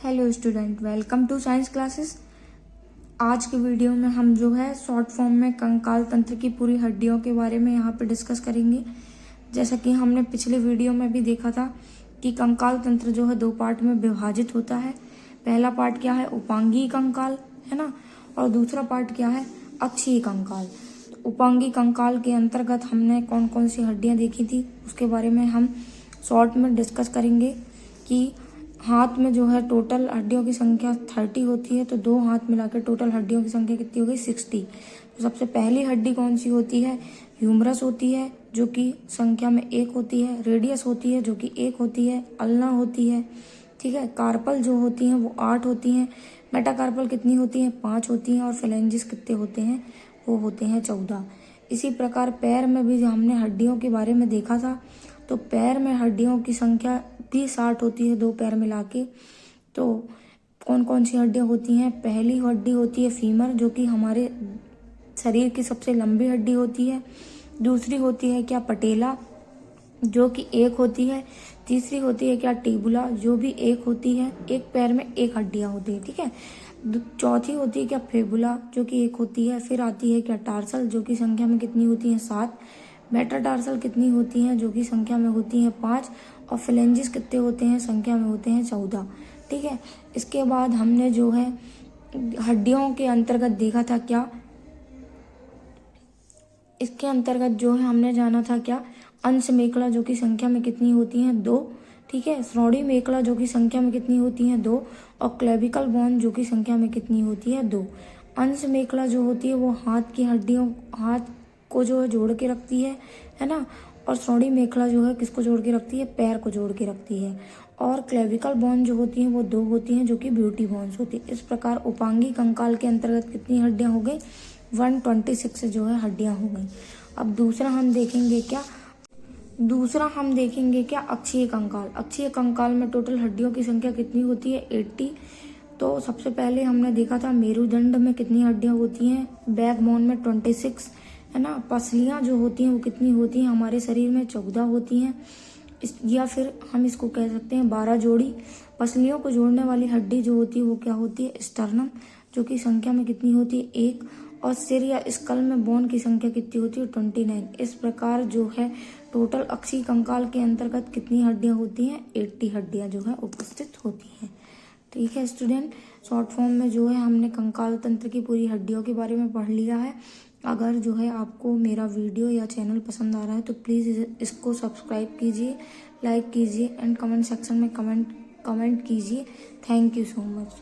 Hello student, welcome to science classes. आज के video में हम जो है शॉर्ट फॉर्म में कंकाल तंत्र की पूरी हड्डियों के बारे में यहाँ पे डिस्कस करेंगे। जैसा कि हमने पिछले वीडियो में भी देखा था कि कंकाल तंत्र जो है दो पार्ट में विभाजित होता है। पहला पार्ट क्या है, उपांगी कंकाल, है ना, और दूसरा पार्ट क्या है, अक्षीय कंकाल। तो उपांगी कंकाल के अंतर्गत हमने कौन कौन सी हड्डियाँ देखी थी उसके बारे में हम शॉर्ट में डिस्कस करेंगे कि हाथ में जो है टोटल हड्डियों की संख्या 30 होती है, तो दो हाथ मिलाकर टोटल हड्डियों की संख्या कितनी हो गई, 60। तो सबसे पहली हड्डी कौन सी होती है, ह्यूमरस होती है जो कि संख्या में 1 होती है, रेडियस होती है जो कि 1 होती है, अल्ना होती है, ठीक है, कार्पल जो होती हैं वो 8 होती हैं, मेटाकार्पल कितनी होती हैं, 5 होती हैं, और फेलेंजिस कितने होते हैं, वो होते हैं 14। इसी प्रकार पैर में भी हमने हड्डियों के बारे में देखा था, तो पैर में हड्डियों की संख्या भी 60 होती है, दो पैर मिला के। तो कौन कौन सी हड्डियां होती हैं, पहली हड्डी होती है फीमर जो कि हमारे शरीर की सबसे लंबी हड्डी होती है। दूसरी होती है क्या, पटेला जो कि 1 होती है। तीसरी होती है क्या, टिबुला जो भी 1 होती है, एक पैर में 1 हड्डियां होती है, ठीक है। चौथी होती है क्या, फेबुला जो कि 1 होती है। फिर आती है क्या, टार्सल जो कि संख्या में कितनी होती है, 7। मेटाटार्सल कितनी होती हैं, जो कि संख्या में होती हैं 5। और फ्लेंजिस कितने होते हैं, संख्या में होते हैं 14, ठीक है। इसके बाद हमने जो है हड्डियों के अंतर्गत देखा था क्या, इसके अंतर्गत जो है हमने जाना था क्या, अंश मेखला जो कि संख्या में कितनी होती हैं, 2, ठीक है। श्रोणि मेखला जो कि संख्या में कितनी होती हैं, 2। और क्लेविकल बोन जो कि संख्या में कितनी होती है, 2। अंश मेखला जो होती है वो हाथ की हड्डियों, हाथ को जो है जोड़ के रखती है ना। और श्रोणि मेखला जो है किसको जोड़ के रखती है, पैर को जोड़ के रखती है। और क्लेविकल बोन जो होती है वो 2 होती हैं जो कि ब्यूटी बोन्स होती है। इस प्रकार उपांगी कंकाल के अंतर्गत कितनी हड्डियां हो गई, 126 जो है हड्डियां हो गई। अब दूसरा हम देखेंगे क्या, अक्षीय कंकाल। अक्षीय कंकाल में टोटल हड्डियों की संख्या कितनी होती है, 80। तो सबसे पहले हमने देखा था मेरुदंड में कितनी हड्डियां होती हैं, बैकबोन में 26, है ना। पसलियां जो होती हैं वो कितनी होती हैं, हमारे शरीर में 14 होती हैं। या फिर हम इसको कह सकते हैं 12 जोड़ी। पसलियों को जोड़ने वाली हड्डी जो होती है वो क्या होती है, स्टर्नम जो कि संख्या में कितनी होती है, 1। और सिर या स्कल में बोन की संख्या कितनी होती है, 29। इस प्रकार जो है टोटल अक्षीय कंकाल के अंतर्गत कितनी हड्डियां होती हैं, 80 हड्डियां जो है उपस्थित होती हैं, ठीक है स्टूडेंट। शॉर्ट फॉर्म में जो है हमने कंकाल तंत्र की पूरी हड्डियों के बारे में पढ़ लिया है। अगर जो है आपको मेरा वीडियो या चैनल पसंद आ रहा है तो प्लीज़ इसको सब्सक्राइब कीजिए, लाइक कीजिए एंड कमेंट सेक्शन में कमेंट कीजिए। Thank you so much.